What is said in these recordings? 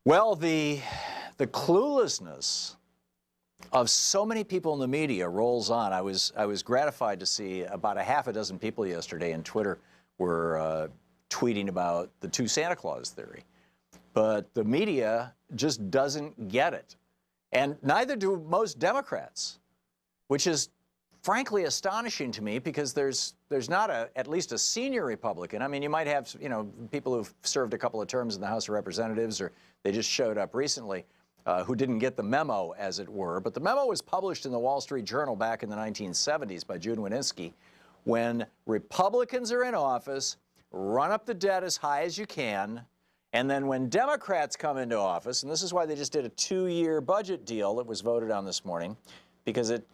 Well, the cluelessness of so many people in the media rolls on. I was gratified to see about a half a dozen people yesterday in Twitter were tweeting about the two Santa Claus theory. But the media just doesn't get it. And neither do most Democrats, which is frankly astonishing to me because there's not at least a senior Republican. I mean, you might have, people who've served a couple of terms in the House of Representatives, or they just showed up recently, who didn't get the memo, as it were. But the memo was published in the Wall Street Journal back in the 1970s by Jude Wanniski. When Republicans are in office, run up the debt as high as you can, and then when Democrats come into office, and this is why they just did a 2-year budget deal that was voted on this morning, because it's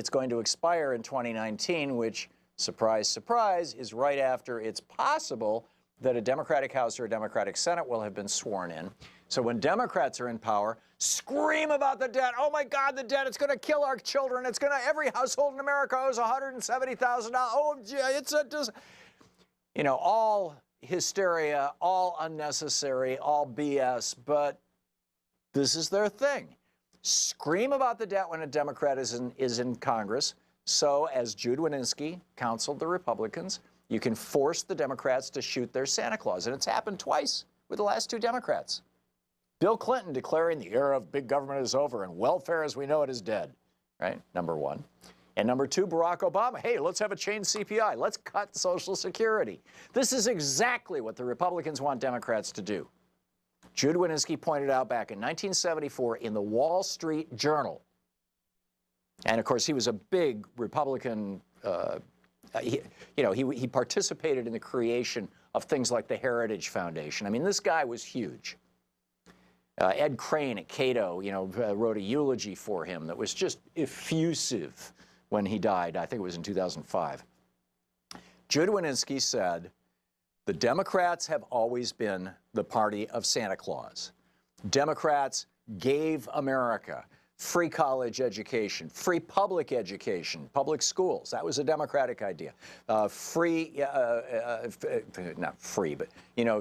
going to expire in 2019, which, surprise, surprise, is right after it's possible that a Democratic House or a Democratic Senate will have been sworn in. So when Democrats are in power, scream about the debt. Oh my God, the debt, it's going to kill our children. It's going to, every household in America owes $170,000. Oh, it's all hysteria, all unnecessary, all BS, but this is their thing. Scream about the debt when a Democrat is in Congress. So, as Jude Wanniski counseled the Republicans, you can force the Democrats to shoot their Santa Claus. And it's happened twice with the last two Democrats. Bill Clinton declaring the era of big government is over and welfare as we know it is dead, right? Number one. And number two, Barack Obama, hey, let's have a chained CPI. Let's cut Social Security. This is exactly what the Republicans want Democrats to do. Jude Wanniski pointed out back in 1974 in the Wall Street Journal. And of course, he was a big Republican. He participated in the creation of things like the Heritage Foundation. I mean, this guy was huge. Ed Crane at Cato, wrote a eulogy for him that was just effusive when he died. I think it was in 2005. Jude Wanniski said, the Democrats have always been the party of Santa Claus. Democrats gave America free college education, free public education, public schools. That was a Democratic idea. Not free, but,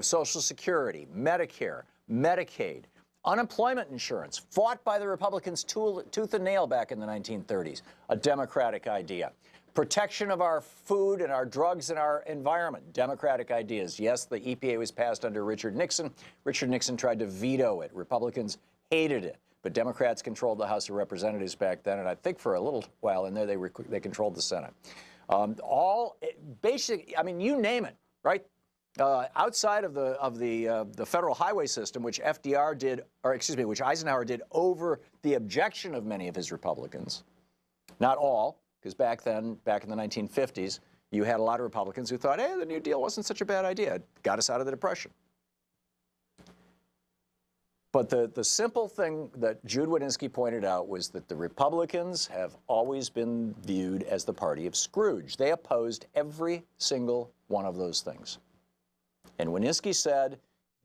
Social Security, Medicare, Medicaid, unemployment insurance, fought by the Republicans tooth and nail back in the 1930s, a Democratic idea. Protection of our food and our drugs and our environment, Democratic ideas. Yes, the EPA was passed under Richard Nixon. Richard Nixon tried to veto it. Republicans hated it. But Democrats controlled the House of Representatives back then, and I think for a little while in there, they controlled the Senate. You name it, right? Outside of the federal highway system, which which Eisenhower did over the objection of many of his Republicans, not all, because back in the 1950s, you had a lot of Republicans who thought, hey, the New Deal wasn't such a bad idea. It got us out of the Depression. But the simple thing that Jude Wanniski pointed out was that the Republicans have always been viewed as the party of Scrooge. They opposed every single one of those things. And Wanniski said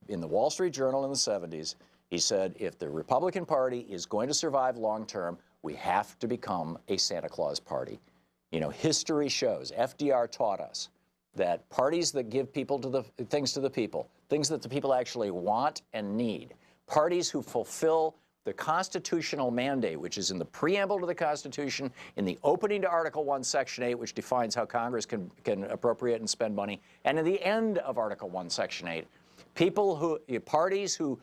in the Wall Street Journal in the 70s, he said, if the Republican Party is going to survive long term, we have to become a Santa Claus party. History shows, FDR taught us, that parties that give things to the people, things that the people actually want and need, parties who fulfill the constitutional mandate, which is in the preamble to the Constitution, in the opening to Article 1, Section 8, which defines how Congress can appropriate and spend money, and in the end of Article 1, Section 8, parties who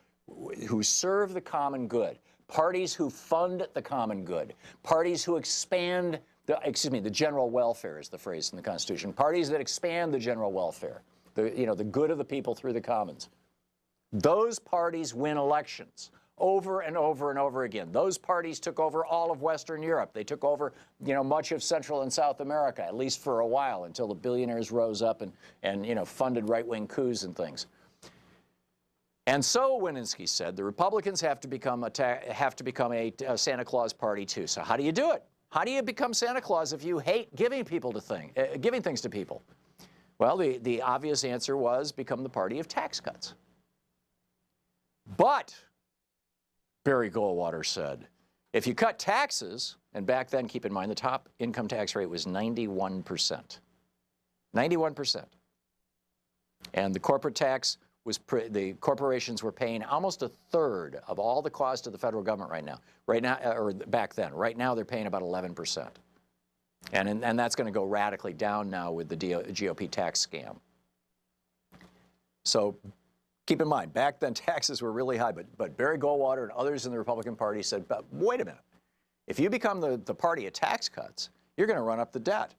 serve the common good, parties who fund the common good, parties who expand the general welfare is the phrase in the Constitution, parties that expand the general welfare, the good of the people through the commons. Those parties win elections over and over and over again. Those parties took over all of Western Europe. They took over, much of Central and South America, at least for a while, until the billionaires rose up and funded right-wing coups and things. And so, Wanniski said, the Republicans have to become a Santa Claus party too. So how do you do it? How do you become Santa Claus if you hate giving things to people? Well, the obvious answer was become the party of tax cuts. But Barry Goldwater said, if you cut taxes, and back then, keep in mind, the top income tax rate was 91%. 91%. And the corporate tax the corporations were paying almost a third of all the cost of the federal government right now. Right now, or back then. Right now, they're paying about 11%. And that's going to go radically down now with the GOP tax scam. So keep in mind, back then taxes were really high, but Barry Goldwater and others in the Republican Party said, but wait a minute. If you become the party of tax cuts, you're going to run up the debt.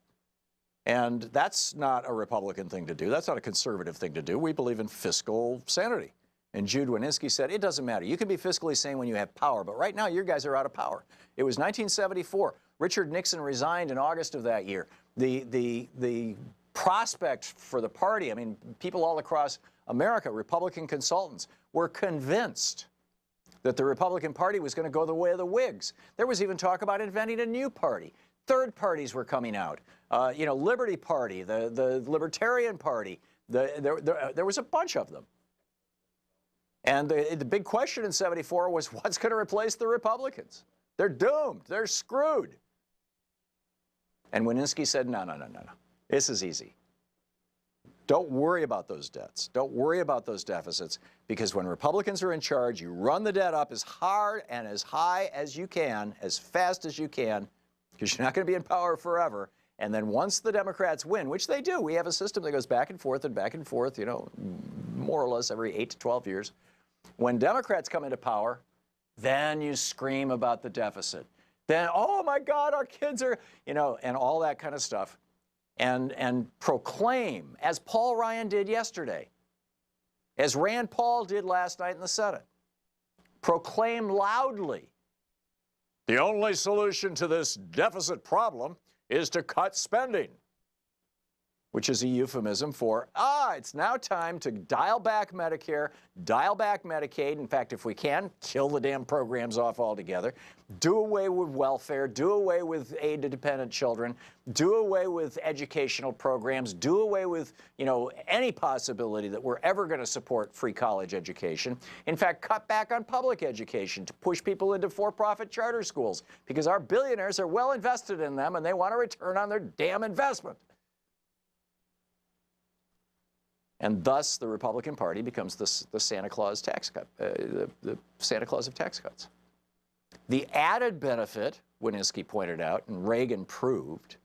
And that's not a Republican thing to do. That's not a conservative thing to do. We believe in fiscal sanity. And Jude Wanniski said, it doesn't matter. You can be fiscally sane when you have power, but right now your guys are out of power. It was 1974. Richard Nixon resigned in August of that year. The prospect for the party, I mean, people all across America, Republican consultants, were convinced that the Republican Party was going to go the way of the Whigs. There was even talk about inventing a new party. Third parties were coming out. You know, Liberty Party, the Libertarian Party. There was a bunch of them. And the big question in '74 was, what's going to replace the Republicans? They're doomed. They're screwed. And Wanniski said, no. This is easy. Don't worry about those debts. Don't worry about those deficits, because when Republicans are in charge, you run the debt up as hard and as high as you can, as fast as you can, because you're not going to be in power forever. And then once the Democrats win, which they do, we have a system that goes back and forth, you know, more or less every 8 to 12 years. When Democrats come into power, then you scream about the deficit. Then, oh my God, our kids are, you know, and all that kind of stuff. And proclaim, as Paul Ryan did yesterday, as Rand Paul did last night in the Senate, proclaim loudly, the only solution to this deficit problem is to cut spending, which is a euphemism for, it's now time to dial back Medicare, dial back Medicaid. In fact, if we can, kill the damn programs off altogether, do away with welfare, do away with aid to dependent children, do away with educational programs, do away with, you know, any possibility that we're ever going to support free college education. In fact, cut back on public education to push people into for-profit charter schools, because our billionaires are well invested in them and they want a return on their damn investment. And thus, the Republican Party becomes the Santa Claus tax cut, the Santa Claus of tax cuts. The added benefit, Wanniski pointed out, and Reagan proved,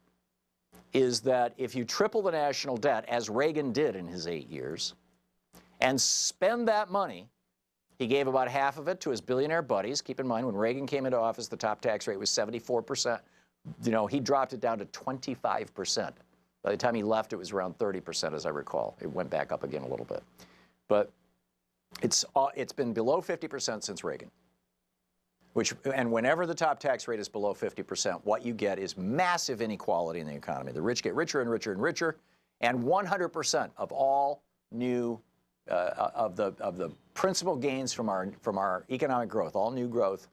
is that if you triple the national debt, as Reagan did in his 8 years, and spend that money, he gave about half of it to his billionaire buddies. Keep in mind, when Reagan came into office, the top tax rate was 74%. You know, he dropped it down to 25%. By the time he left, it was around 30%, as I recall. It went back up again a little bit. But it's been below 50% since Reagan. And whenever the top tax rate is below 50%, what you get is massive inequality in the economy. The rich get richer and richer and richer, and 100% of all new of the principal gains from our economic growth, all new growth,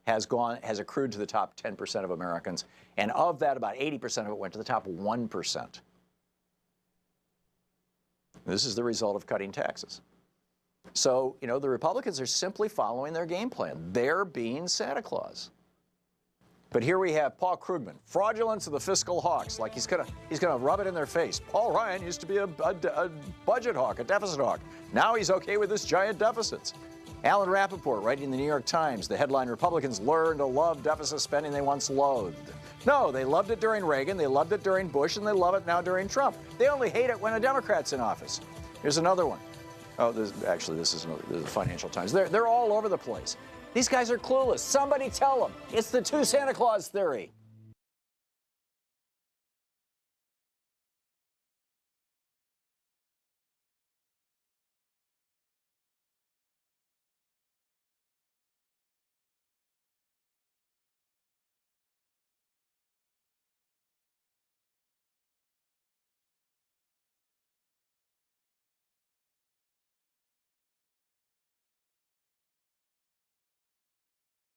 has accrued to the top 10% of Americans, and of that, about 80% of it went to the top 1%. This is the result of cutting taxes. So, you know, the Republicans are simply following their game plan. They're being Santa Claus. But here we have Paul Krugman, fraudulence of the fiscal hawks, like he's gonna rub it in their face. Paul Ryan used to be a budget hawk, a deficit hawk. Now he's okay with this giant deficits. Alan Rappaport, writing in the New York Times, the headline, Republicans learn to love deficit spending they once loathed. No, they loved it during Reagan, they loved it during Bush, and they love it now during Trump. They only hate it when a Democrat's in office. Here's another one. Oh, this is the Financial Times. They're all over the place. These guys are clueless. Somebody tell them. It's the two Santa Claus theory.